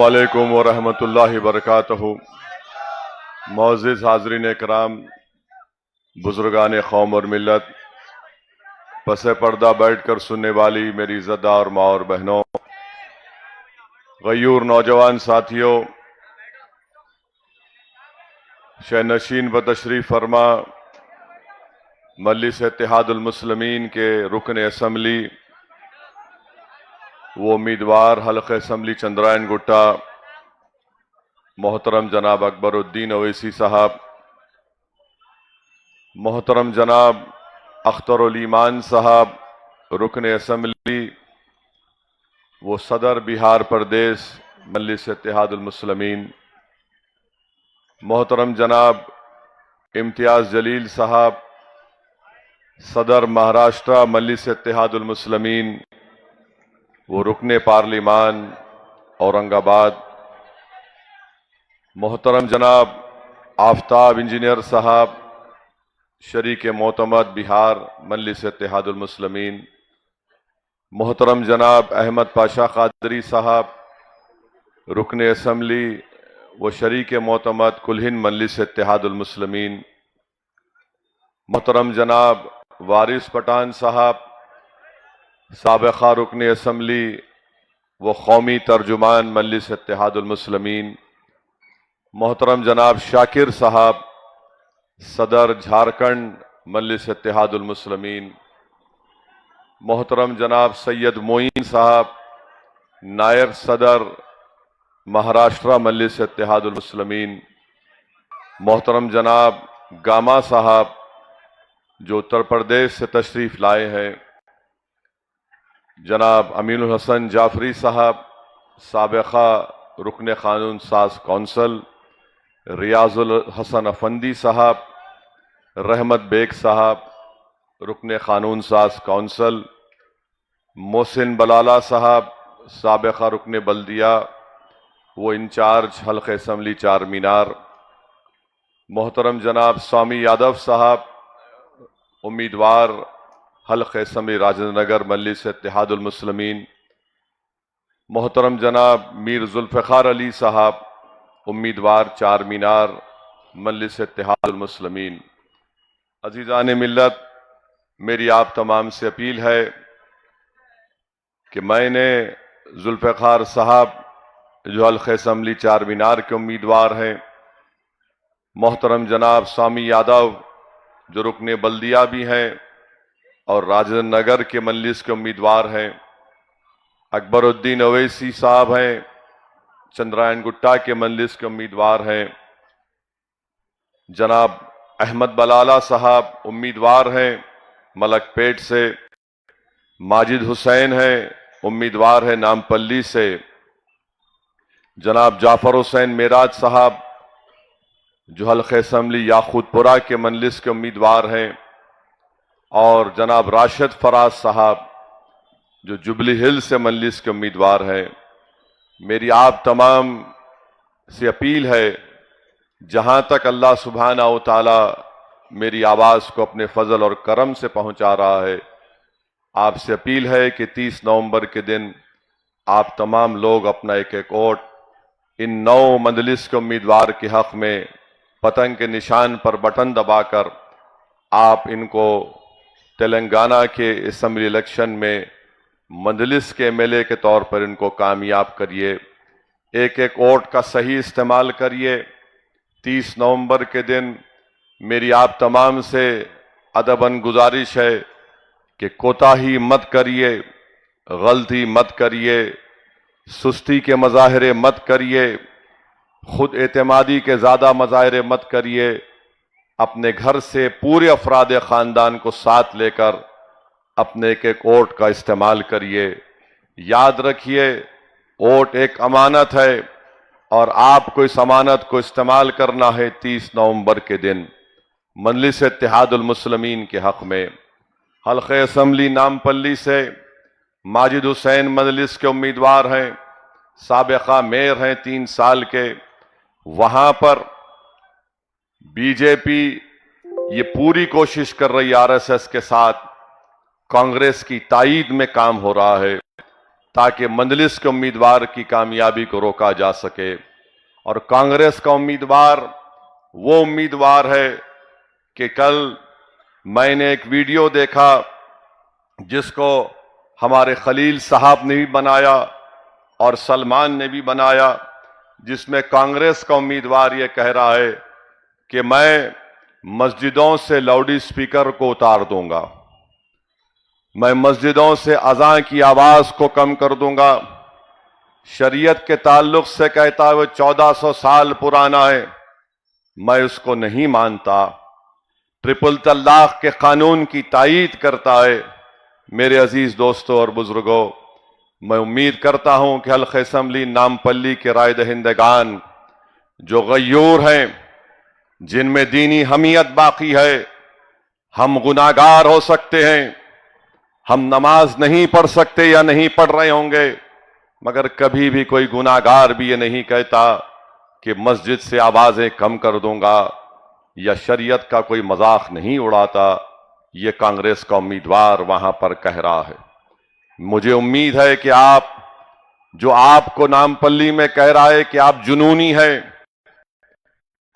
वालेकुम वरहमतुल्लाहि वबरकातुहू। मोअज़्ज़िज़ हाज़रीन कराम, बुज़ुर्गान कौम और मिल्लत, पसे पर्दा बैठकर सुनने वाली मेरी इज़्ज़तदार माँ और बहनों, गयूर नौजवान साथियों, शहनशीन व तशरीफ़ फरमा मजलिस इत्तेहादुल मुस्लिमीन के रुकन असम्बली वो उम्मीदवार हल्क़ असम्बली चंद्रायन गुट्टा मोहतरम जनाब अकबरुद्दीन अवैसी साहब, मोहतरम जनाब अख्तरुल ईमान साहब रुकन असम्बली वो सदर बिहार प्रदेश मजलिस इत्तेहादुल मुस्लिमीन, मोहतरम जनाब इम्तियाज़ जलील साहब सदर महाराष्ट्र मजलिस इत्तेहादुल मुस्लिमीन वो रुकने पार्लिमान औरंगाबाद, मोहतरम जनाब आफ्ताब इंजीनियर साहब शरीक मोतमद बिहार मजलिस इत्तेहादुल मुस्लिमीन, मोहतरम जनाब अहमद पाशा कादरी साहब रुकन असम्बली व शरीक मोतमद कुल्हिन मजलिस इत्तेहादुल मुस्लिमीन, मोहतरम जनाब वारिस पठान साहब साबिक़ा रुकन असम्बली व कौमी तर्जुमान मजलिस इत्तेहादुल मुस्लिमीन, मोहतरम जनाब शाकिर साहब सदर झारखंड मजलिस इत्तेहादुल मुस्लिमीन, मोहतरम जनाब सैयद मोइन साहब नायब सदर महाराष्ट्र मजलिस इत्तेहादुल मुस्लिमीन, मोहतरम जनाब गामा साहब जो उत्तर प्रदेश से तशरीफ लाए हैं, जनाब अमीनुल हसन जाफरी साहब साबिक़ा रुकन क़ानून साज कौंसल, रियाजुल हसन अफंदी साहब, रहमत बेग साहब रुकन क़ानून साज कौंसल, मोहसिन बलाला साहब साबिक़ा रुकन बल्दिया वो इंचार्ज हल्क़ असम्बली चार मीनार, मोहतरम जनाब स्वामी यादव साहब उम्मीदवार हल्क़ असम्बली राजेंद्र नगर मजलिस इत्तेहादुल मुस्लिमीन, मोहतरम जनाब मीर जुल्फ़िकार अली साहब उम्मीदवार चार मीनार मजलिस इत्तेहादुल मुस्लिमीन। अज़ीज़ान मिल्लत, मेरी आप तमाम से अपील है कि मैंने जुल्फ़िकार साहब जो हल्क़ असम्बली चार मीनार के उम्मीदवार हैं, मोहतरम जनाब स्वामी यादव जो रुकने बल्दिया भी हैं और राजेंद्र नगर के मजलिस के उम्मीदवार हैं, अकबरुद्दीन अवैसी साहब हैं चंद्रायन गुट्टा के मजलिस के उम्मीदवार हैं, जनाब अहमद बलाला साहब उम्मीदवार हैं मलकपेट से, माजिद हुसैन हैं उम्मीदवार है नामपल्ली से, जनाब जाफर हुसैन मेराज साहब जो हल्क़ असम्बली याकूतपुरा के मजलिस के उम्मीदवार हैं, और जनाब राशिद फराज साहब जो जुबली हिल से मजलिस के उम्मीदवार हैं। मेरी आप तमाम से अपील है, जहां तक अल्लाह सुब्हाना व तआला मेरी आवाज़ को अपने फजल और करम से पहुंचा रहा है, आपसे अपील है कि 30 नवंबर के दिन आप तमाम लोग अपना एक एक वोट इन 9 मजलिस के उम्मीदवार के हक में पतंग के निशान पर बटन दबाकर आप इनको तेलंगाना के असम्बली इलेक्शन में मजलिस के एमएलए के तौर पर इनको कामयाब करिए। एक एक वोट का सही इस्तेमाल करिए। 30 नवंबर के दिन मेरी आप तमाम से अदबन गुजारिश है कि कोताही मत करिए, गलती मत करिए, सुस्ती के मज़ाहिरे मत करिए, खुद एतमादी के ज़्यादा मज़ाहिरे मत करिए। अपने घर से पूरे अफराद ख़ानदान को साथ लेकर अपने एक एक वोट का इस्तेमाल करिए। याद रखिए, वोट एक अमानत है और आपको इस अमानत को इस्तेमाल करना है 30 नवंबर के दिन मजलिस इत्तेहादुल मुस्लिमीन के हक में। हल्क़ असम्बली नामपल्ली से माजिद हुसैन मजलिस के उम्मीदवार हैं, साबिक़ा मेयर हैं 3 साल के। वहां पर बीजेपी ये पूरी कोशिश कर रही आरएसएस के साथ कांग्रेस की ताईद में काम हो रहा है। ताकि मंजलिस के उम्मीदवार की कामयाबी को रोका जा सके। और कांग्रेस का उम्मीदवार वो उम्मीदवार है कि कल मैंने एक वीडियो देखा जिसको हमारे खलील साहब ने भी बनाया और सलमान ने भी बनाया, जिसमें कांग्रेस का उम्मीदवार ये कह रहा है कि मैं मस्जिदों से लाउड स्पीकर को उतार दूंगा, मैं मस्जिदों से अज़ान की आवाज को कम कर दूंगा। शरीयत के ताल्लुक से कहता है वो 1400 साल पुराना है, मैं उसको नहीं मानता। ट्रिपल तलाक के कानून की तायीद करता है। मेरे अजीज दोस्तों और बुजुर्गों, मैं उम्मीद करता हूं कि हल्क़े असम्बली नामपल्ली के राय दहिंदगान जो गयूर हैं, जिनमें दीनी हमीयत बाकी है, हम गुनाहगार हो सकते हैं, हम नमाज नहीं पढ़ सकते या नहीं पढ़ रहे होंगे, मगर कभी भी कोई गुनाहगार भी ये नहीं कहता कि मस्जिद से आवाजें कम कर दूंगा या शरीयत का कोई मजाक नहीं उड़ाता। ये कांग्रेस का उम्मीदवार वहां पर कह रहा है। मुझे उम्मीद है कि आप, जो आपको नामपल्ली में कह रहा है कि आप जुनूनी है,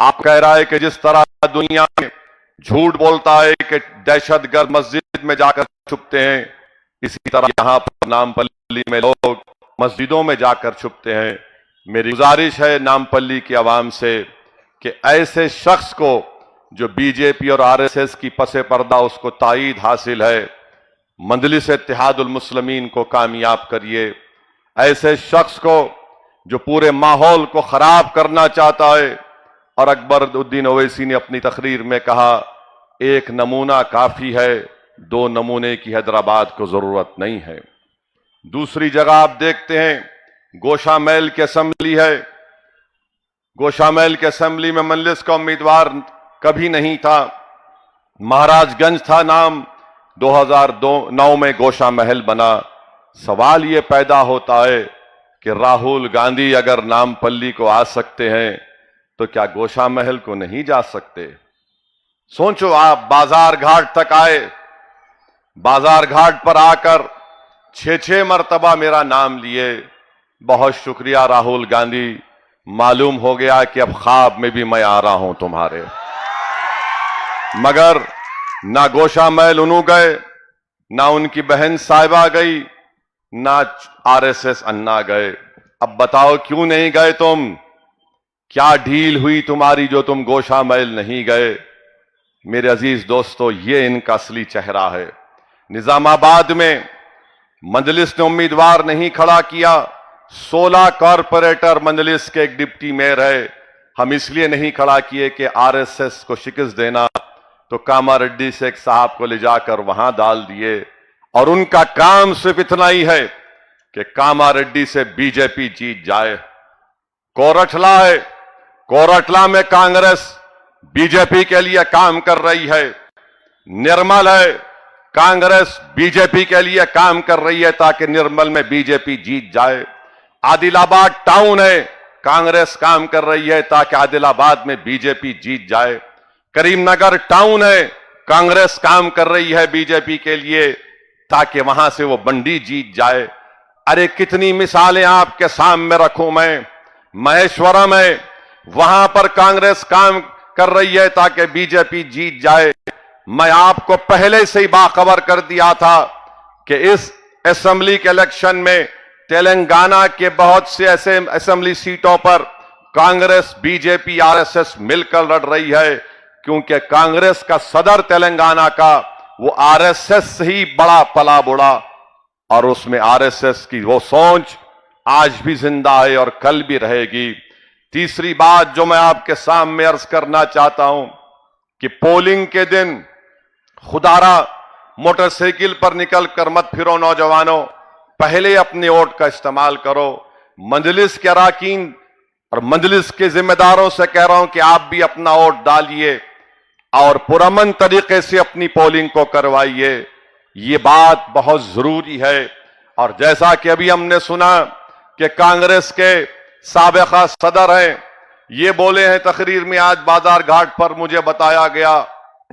आप कह रहा है कि जिस तरह दुनिया में झूठ बोलता है कि दहशतगर्द मस्जिद में जाकर छुपते हैं, इसी तरह यहां पर नामपल्ली में लोग मस्जिदों में जाकर छुपते हैं। मेरी गुजारिश है नामपल्ली की आवाम से कि ऐसे शख्स को जो बीजेपी और आरएसएस की पसे पर्दा उसको तायीद हासिल है, मजलिस इत्तेहादुल मुस्लिमीन को कामयाब करिए। ऐसे शख्स को जो पूरे माहौल को खराब करना चाहता है, और अकबरुद्दीन ओवैसी ने अपनी तकरीर में कहा, एक नमूना काफी है, दो नमूने की हैदराबाद को जरूरत नहीं है। दूसरी जगह आप देखते हैं गोशामैल की असेंबली है, गोशामैल के असेंबली में मजलिस का उम्मीदवार कभी नहीं था, महाराजगंज था नाम, 2009 में गोशामहल बना। सवाल ये पैदा होता है कि राहुल गांधी अगर नामपल्ली को आ सकते हैं तो क्या गोशामहल को नहीं जा सकते? सोचो, आप बाजार घाट तक आए, बाजार घाट पर आकर 6 मरतबा मेरा नाम लिए, बहुत शुक्रिया राहुल गांधी, मालूम हो गया कि अब ख्वाब में भी मैं आ रहा हूं तुम्हारे। मगर ना गोशामहल उन्हों गए, ना उनकी बहन साहिबा गई, ना आरएसएस अन्ना गए। अब बताओ क्यों नहीं गए तुम? क्या ढील हुई तुम्हारी जो तुम गोशामहल नहीं गए? मेरे अजीज दोस्तों, ये इनका असली चेहरा है। निजामाबाद में मजलिस ने उम्मीदवार नहीं खड़ा किया, 16 कॉरपोरेटर मजलिस के एक डिप्टी मेयर है, हम इसलिए नहीं खड़ा किए कि आरएसएस को शिकस्त देना, तो कामारेड्डी से एक साहब को ले जाकर वहां डाल दिए। और उनका काम सिर्फ इतना ही है कि कामारेड्डी से बीजेपी जीत जाए। कोरठला है, कोरठला में कांग्रेस बीजेपी के लिए काम कर रही है। निर्मल है, कांग्रेस बीजेपी के लिए काम कर रही है ताकि निर्मल में बीजेपी जीत जाए। आदिलाबाद टाउन है, कांग्रेस काम कर रही है ताकि आदिलाबाद में बीजेपी जीत जाए। करीमनगर टाउन है, कांग्रेस काम कर रही है बीजेपी के लिए ताकि वहां से वो बंडी जीत जाए। अरे कितनी मिसालें आपके सामने रखूं मैं। महेश्वरम है, वहां पर कांग्रेस काम कर रही है ताकि बीजेपी जीत जाए। मैं आपको पहले से ही बाखबर कर दिया था कि इस असेंबली के इलेक्शन में तेलंगाना के बहुत से ऐसे असेंबली सीटों पर कांग्रेस, बीजेपी, आरएसएस मिलकर लड़ रही है, क्योंकि कांग्रेस का सदर तेलंगाना का वो आरएसएस से ही बड़ा पला बुड़ा, और उसमें आरएसएस की वो सोच आज भी जिंदा है और कल भी रहेगी। तीसरी बात जो मैं आपके सामने अर्ज करना चाहता हूं कि पोलिंग के दिन खुदारा मोटरसाइकिल पर निकल कर मत फिरो नौजवानों, पहले अपने वोट का इस्तेमाल करो। मजलिस के अरकान और मजलिस के जिम्मेदारों से कह रहा हूं कि आप भी अपना वोट डालिए और पुरअमन तरीके से अपनी पोलिंग को करवाइए। ये बात बहुत जरूरी है। और जैसा कि अभी हमने सुना कि कांग्रेस के साबिका सदर हैं, ये बोले हैं तकरीर में, आज बाजार घाट पर मुझे बताया गया,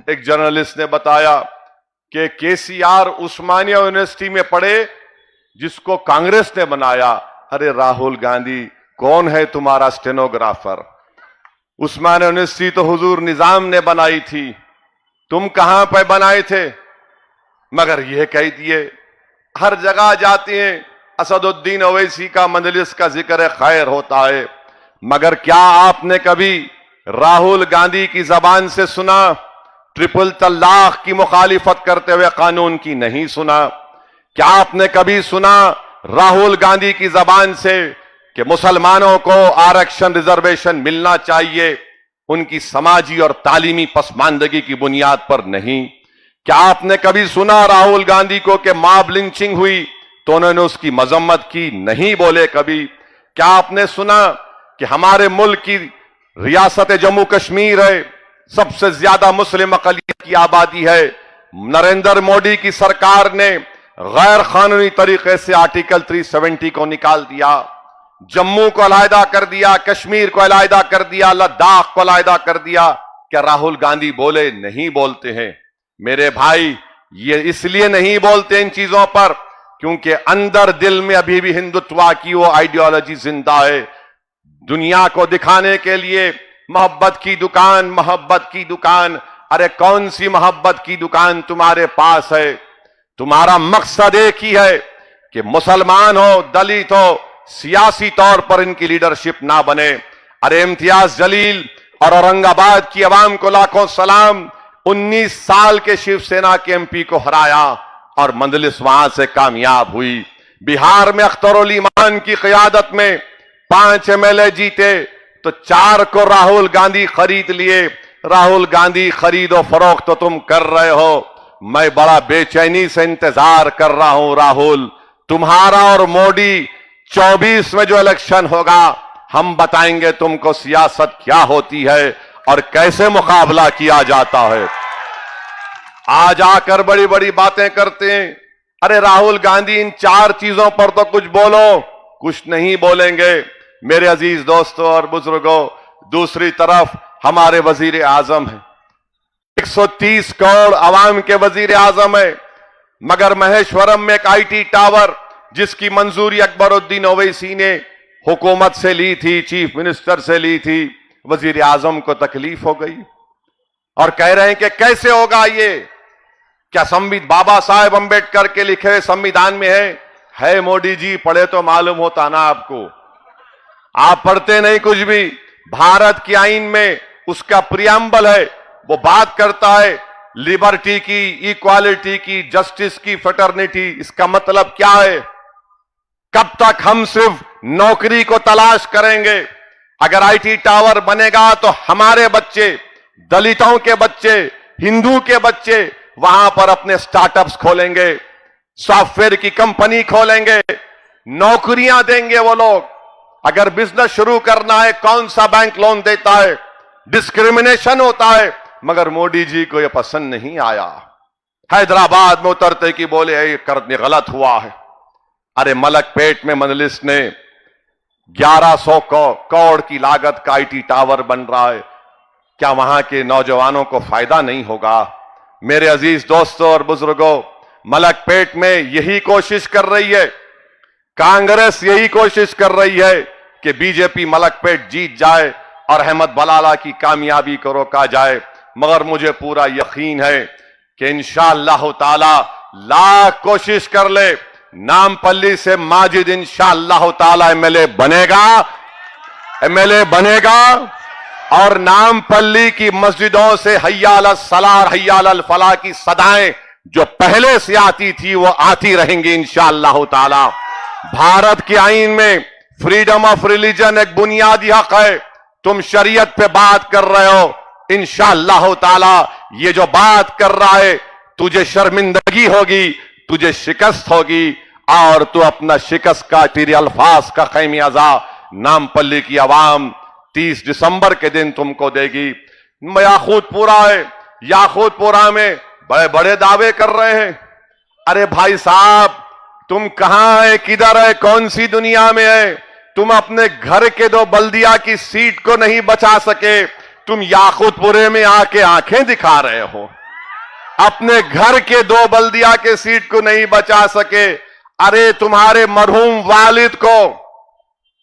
एक जर्नलिस्ट ने बताया कि केसीआर उस्मानिया यूनिवर्सिटी में पढ़े जिसको कांग्रेस ने बनाया। अरे राहुल गांधी, कौन है तुम्हारा स्टेनोग्राफर? उस्मान यूनिवर्सिटी तो हुजूर निजाम ने बनाई थी, तुम कहां पे बनाए थे? मगर यह कह दिए, हर जगह जाते हैं असदुद्दीन ओवैसी का मजलिस का जिक्र खैर होता है, मगर क्या आपने कभी राहुल गांधी की जबान से सुना ट्रिपल तलाक की मुखालिफत करते हुए कानून की? नहीं सुना। क्या आपने कभी सुना राहुल गांधी की जबान से कि मुसलमानों को आरक्षण रिजर्वेशन मिलना चाहिए? उनकी समाजी और तालीमी पसमानदगी की बुनियाद पर नहीं। क्या आपने कभी सुना राहुल गांधी को कि मॉब लिंचिंग हुई तो उन्होंने उसकी मजम्मत की? नहीं बोले कभी। क्या आपने सुना कि हमारे मुल्क की रियासत जम्मू कश्मीर है, सबसे ज्यादा मुस्लिम अकलियत की आबादी है, नरेंद्र मोदी की सरकार ने गैर कानूनी तरीके से आर्टिकल 370 को निकाल दिया, जम्मू को अलहदा कर दिया, कश्मीर को अलहदा कर दिया, लद्दाख को अलहदा कर दिया? क्या राहुल गांधी बोले? नहीं बोलते हैं। मेरे भाई, ये इसलिए नहीं बोलते इन चीजों पर क्योंकि अंदर दिल में अभी भी हिंदुत्व की वो आइडियोलॉजी जिंदा है। दुनिया को दिखाने के लिए मोहब्बत की दुकान, मोहब्बत की दुकान। अरे कौन सी मोहब्बत की दुकान तुम्हारे पास है? तुम्हारा मकसद एक ही है कि मुसलमान हो, दलित हो, सियासी तौर पर इनकी लीडरशिप ना बने। अरे इम्तियाज जलील और औरंगाबाद की आवाम को लाखों सलाम, 19 साल के शिवसेना के एमपी को हराया और मजलिस वहां से कामयाब हुई। बिहार में अख्तरुल ईमान की क़यादत में 5 एमएलए जीते तो 4 को राहुल गांधी खरीद लिए। राहुल गांधी खरीदो फरोख्त तो तुम कर रहे हो। मैं बड़ा बेचैनी से इंतजार कर रहा हूं राहुल, तुम्हारा और मोदी 24 में जो इलेक्शन होगा, हम बताएंगे तुमको सियासत क्या होती है और कैसे मुकाबला किया जाता है। आज आकर बड़ी बड़ी बातें करते हैं। अरे राहुल गांधी, इन 4 चीजों पर तो कुछ बोलो। कुछ नहीं बोलेंगे। मेरे अजीज दोस्तों और बुजुर्गों, दूसरी तरफ हमारे वजीर आजम हैं, 130 करोड़ आवाम के वजीर आजम है, मगर महेश्वरम में एक आईटी टावर जिसकी मंजूरी अकबरुद्दीन ओवैसी ने हुकूमत से ली थी, चीफ मिनिस्टर से ली थी, वजीर आजम को तकलीफ हो गई और कह रहे हैं कि कैसे होगा ये? क्या संविधान बाबा साहेब अंबेडकर के लिखे हुए संविधान में है? मोदी जी, पढ़े तो मालूम होता ना आपको। आप पढ़ते नहीं कुछ भी। भारत के आईन में उसका प्रियम्बल है, वो बात करता है लिबर्टी की, इक्वालिटी की, जस्टिस की, फ्रेटर्निटी। इसका मतलब क्या है? कब तक हम सिर्फ नौकरी को तलाश करेंगे? अगर आईटी टावर बनेगा तो हमारे बच्चे, दलितों के बच्चे, हिंदू के बच्चे वहां पर अपने स्टार्टअप्स खोलेंगे, सॉफ्टवेयर की कंपनी खोलेंगे, नौकरियां देंगे वो लोग। अगर बिजनेस शुरू करना है, कौन सा बैंक लोन देता है? डिस्क्रिमिनेशन होता है। मगर मोदी जी को यह पसंद नहीं आया। हैदराबाद में उतरते कि बोले ये करने गलत हुआ है। अरे मलकपेट में मजलिस ने 1100 करोड़ की लागत का आईटी टावर बन रहा है। क्या वहां के नौजवानों को फायदा नहीं होगा? मेरे अजीज दोस्तों और बुजुर्गों, मलकपेट में यही कोशिश कर रही है, कांग्रेस यही कोशिश कर रही है कि बीजेपी मलकपेट जीत जाए और अहमद बलाला की कामयाबी को रोका जाए। मगर मुझे पूरा यकीन है कि इंशाअल्लाह ताला लाख कोशिश कर ले, नामपल्ली से माजिद इंशाअल्लाह ताला एमएलए बनेगा और नामपल्ली की मस्जिदों से हय्या अल सलाह हय्या अल फलाह की सदाएं जो पहले से आती थी वो आती रहेंगी इंशाअल्लाह ताला। भारत के आईन में फ्रीडम ऑफ रिलीजन एक बुनियादी हक है। तुम शरीयत पे बात कर रहे हो, इंशाअल्लाह ताला ये जो बात कर रहा है तुझे शर्मिंदगी होगी, तुझे शिकस्त होगी और तू अपना शिकस्त का तेरे अल्फाज का खैमियाजा नामपल्ली की आवाम 30 दिसंबर के दिन तुमको देगी। याकूतपुरा है, याकूतपुरा में बड़े बड़े दावे कर रहे हैं। अरे भाई साहब, तुम कहां है, किधर है, कौन सी दुनिया में है? तुम अपने घर के 2 बल्दिया की सीट को नहीं बचा सके, तुम याकूतपुरे में आके आंखें दिखा रहे हो। अपने घर के 2 बल्दिया के सीट को नहीं बचा सके, अरे तुम्हारे मरहूम वालिद को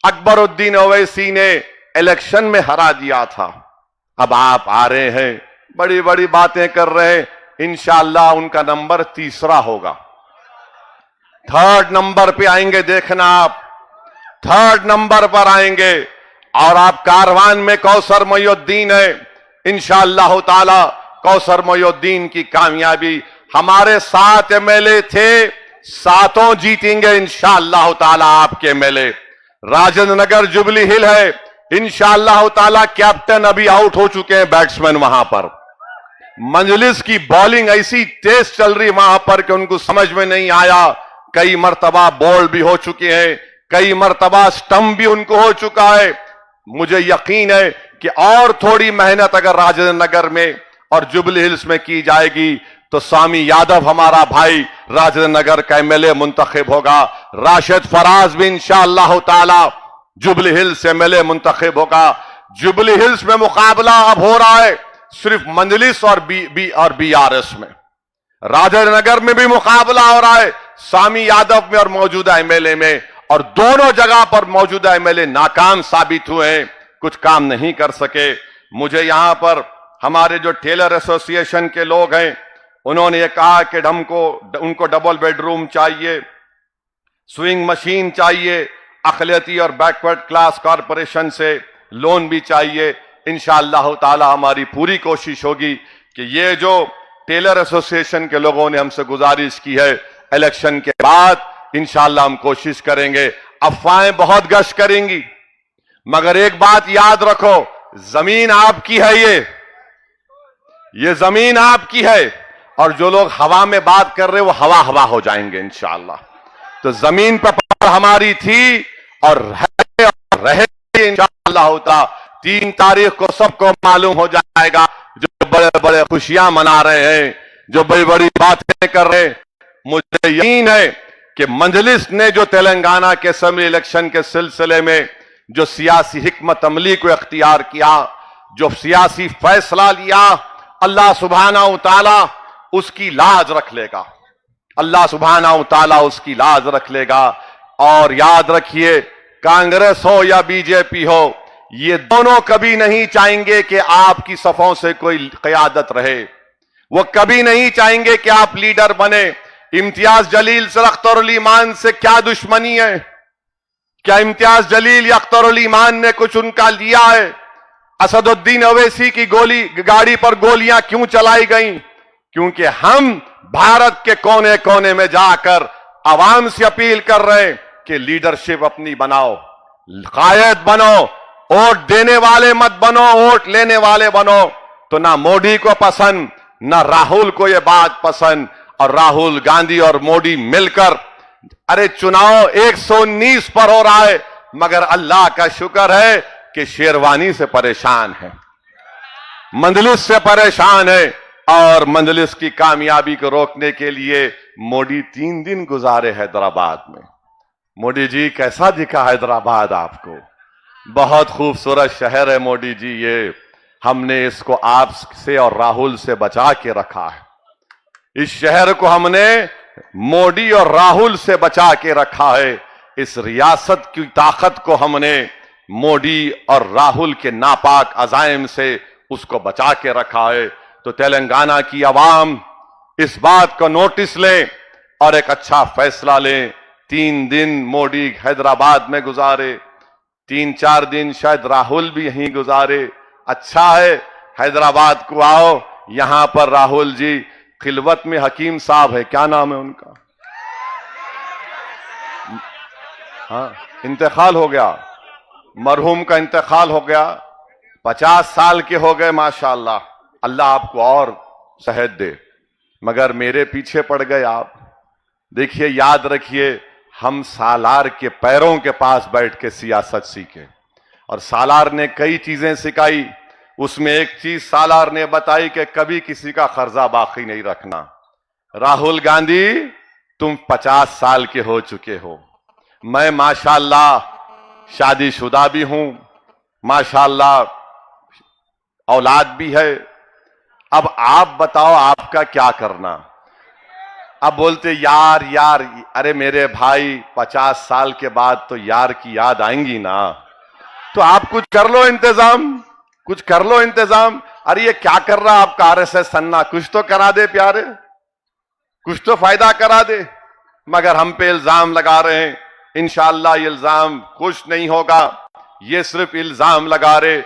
अकबरुद्दीन ओवैसी ने इलेक्शन में हरा दिया था। अब आप आ रहे हैं, बड़ी बड़ी बातें कर रहे हैं। इंशाअल्लाह उनका नंबर तीसरा होगा, थर्ड नंबर पे आएंगे। देखना आप थर्ड नंबर पर आएंगे। और आप कारवान में कौसर मोइनुद्दीन है। इंशाअल्लाह ताला कौसर मोइनुद्दीन की कामयाबी, हमारे 7 एमएलए थे, 7 जीतेंगे इंशाअल्लाह ताला आपके एमएलए। राजेंद्र नगर जुबली हिल है, इंशाअल्लाह ताला कैप्टन अभी आउट हो चुके हैं बैट्समैन वहां पर। मंजलिस की बॉलिंग ऐसी तेज चल रही वहां पर कि उनको समझ में नहीं आया। कई मर्तबा बॉल भी हो चुके हैं, कई मर्तबा स्टंप भी उनको हो चुका है। मुझे यकीन है कि और थोड़ी मेहनत अगर राजेंद्र नगर में और जुबली हिल्स में की जाएगी तो स्वामी यादव हमारा भाई राजेंद्र नगर का एमएलए मुंतखब होगा। राशिद फराज भी इंशाअल्लाह ताला जुबली हिल्स से एमएलए मुंतखब होगा। जुबली हिल्स में मुकाबला अब हो रहा है सिर्फ मंजलिस और बीआरएस में। राजेंद्र नगर में भी मुकाबला हो रहा है स्वामी यादव में और मौजूदा एमएलए में, और दोनों जगह पर मौजूदा एमएलए नाकाम साबित हुए हैं, कुछ काम नहीं कर सके। मुझे यहां पर हमारे जो टेलर एसोसिएशन के लोग हैं उन्होंने ये कहा कि उनको डबल बेडरूम चाहिए, स्विंग मशीन चाहिए, अक़लियती और बैकवर्ड क्लास कॉरपोरेशन से लोन भी चाहिए। इंशाअल्लाह ताला हमारी पूरी कोशिश होगी कि ये जो टेलर एसोसिएशन के लोगों ने हमसे गुजारिश की है, इलेक्शन के बाद इंशाअल्लाह हम कोशिश करेंगे। अफवाहें बहुत गश्त करेंगी, मगर एक बात याद रखो, जमीन आपकी है, ये जमीन आपकी है, और जो लोग हवा में बात कर रहे हैं वो हवा हवा हो जाएंगे इंशाअल्लाह। तो जमीन पर हमारी थी और रहेगी इंशाअल्लाह। 3 तारीख को सबको मालूम हो जाएगा। जो बड़े बड़े खुशियां मना रहे हैं, जो बड़ी बड़ी बातें कर रहे हैं, मुझे यकीन है कि मंजलिस ने जो तेलंगाना के असेंबली इलेक्शन के सिलसिले में जो सियासी हिकमत अमली को इख्तियार किया, जो सियासी फैसला लिया, अल्लाह सुब्हानहू तआला उसकी लाज रख लेगा। अल्लाह सुब्हानहू तआला उसकी लाज रख लेगा। और याद रखिए, कांग्रेस हो या बीजेपी हो, ये दोनों कभी नहीं चाहेंगे कि आपकी सफों से कोई क़यादत रहे। वो कभी नहीं चाहेंगे कि आप लीडर बने। इम्तियाज जलील से अख्तरुल ईमान से क्या दुश्मनी है? क्या इम्तियाज जलील या अख्तरुल ईमान ने कुछ उनका लिया है? असदुद्दीन ओवैसी की गाड़ी पर गोलियां क्यों चलाई गई? क्योंकि हम भारत के कोने कोने में जाकर आवाम से अपील कर रहे हैं कि लीडरशिप अपनी बनाओ, कायद बनो, वोट देने वाले मत बनो, वोट लेने वाले बनो। तो ना मोदी को पसंद, ना राहुल को यह बात पसंद। और राहुल गांधी और मोदी मिलकर, अरे चुनाव 119 पर हो रहा है, मगर अल्लाह का शुक्र है कि शेरवानी से परेशान है, मंजलिस से परेशान है। और मंजलिस की कामयाबी को रोकने के लिए मोदी 3 दिन गुजारे हैदराबाद में। मोदी जी, कैसा दिखा हैदराबाद आपको? बहुत खूबसूरत शहर है मोदी जी, ये हमने इसको आपसे और राहुल से बचा के रखा है। इस शहर को हमने मोदी और राहुल से बचा के रखा है। इस रियासत की ताकत को हमने मोदी और राहुल के नापाक अज़ाइम से उसको बचा के रखा है। तो तेलंगाना की आवाम इस बात को नोटिस लें और एक अच्छा फैसला लें। 3 दिन मोदी हैदराबाद में गुजारे, 3-4 दिन शायद राहुल भी यहीं गुजारे। अच्छा है, हैदराबाद को आओ। यहां पर राहुल जी खिलवत में हकीम साहब है, क्या नाम है उनका? हाँ, इंतकाल हो गया, मरहूम का इंतकाल हो गया। 50 साल के हो गए माशाअल्लाह। अल्लाह आपको और सेहत दे, मगर मेरे पीछे पड़ गए आप। देखिए, याद रखिए, हम सालार के पैरों के पास बैठ के सियासत सीखे और सालार ने कई चीजें सिखाई। उसमें एक चीज सालार ने बताई कि कभी किसी का कर्जा बाकी नहीं रखना। राहुल गांधी, तुम 50 साल के हो चुके हो, मैं माशाअल्लाह शादीशुदा भी हूं, माशाअल्लाह औलाद भी है। अब आप बताओ आपका क्या करना? अब बोलते यार यार, अरे मेरे भाई 50 साल के बाद तो यार की याद आएंगी ना, तो आप कुछ कर लो इंतजाम, कुछ कर लो इंतजाम। अरे ये क्या कर रहा आपका आरएसएस सन्ना, कुछ तो करा दे प्यारे, कुछ तो फायदा करा दे। मगर हम पे इल्जाम लगा रहे हैं, इंशाअल्लाह ये इल्जाम कुछ नहीं होगा, ये सिर्फ इल्जाम लगा रहे।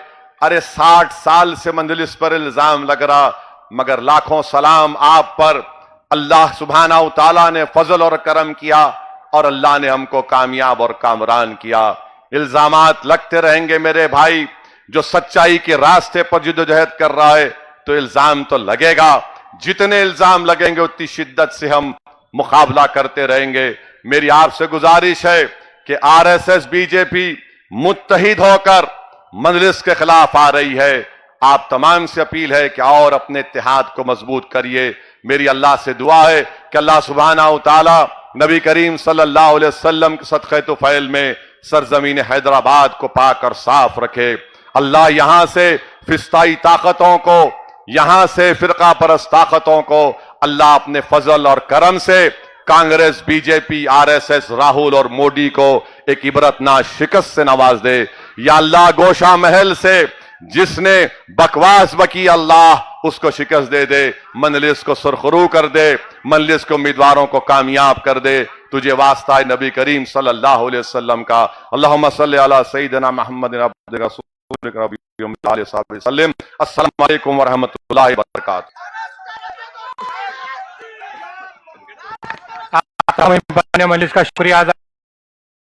अरे 60 साल से मंजलिस पर इल्जाम लग रहा, मगर लाखों सलाम आप पर, अल्लाह सुब्हानहू तआला ने फजल और करम किया और अल्लाह ने हमको कामयाब और कामरान किया। इल्जामात लगते रहेंगे मेरे भाई, जो सच्चाई के रास्ते पर जिद्दोजहद कर रहा है तो इल्जाम तो लगेगा, जितने इल्जाम लगेंगे उतनी शिद्दत से हम मुकाबला करते रहेंगे। मेरी आपसे गुजारिश है कि आरएसएस बीजेपी मुत्तहिद होकर मजलिस के खिलाफ आ रही है, आप तमाम से अपील है कि और अपने इत्तेहाद को मजबूत करिए। मेरी अल्लाह से दुआ है कि अल्लाह सुब्हानहू तआला नबी करीम सल्लल्लाहु अलैहि वसल्लम के सदक़े तुफ़ैल में सरजमीन हैदराबाद को पाक और साफ रखे। अल्लाह यहां से फिस्ताई ताकतों को, यहां से फिरका परस्त ताकतों को अल्लाह अपने फजल और करम से कांग्रेस, बीजेपी, आरएसएस, राहुल और मोदी को एक इबरतनाक शिकस्त से नवाज दे। या अल्लाह गोशा महल से जिसने बकवास बकी, अल्लाह उसको शिकस्त दे दे, मजलिस को सुरखरू कर दे, मजलिस के उम्मीदवारों को कामयाब कर दे। तुझे वास्ता है नबी करीम सल्लल्लाहु अलैहि वसल्लम का। अल्लाहुम्मा सल्लि अला सय्यिदिना मुहम्मदिन अब्दिका रसूलिका वसल्लम। अस्सलामु अलैकुम व रहमतुल्लाहि व बरकातहू। मजलिस का शुक्रिया अदा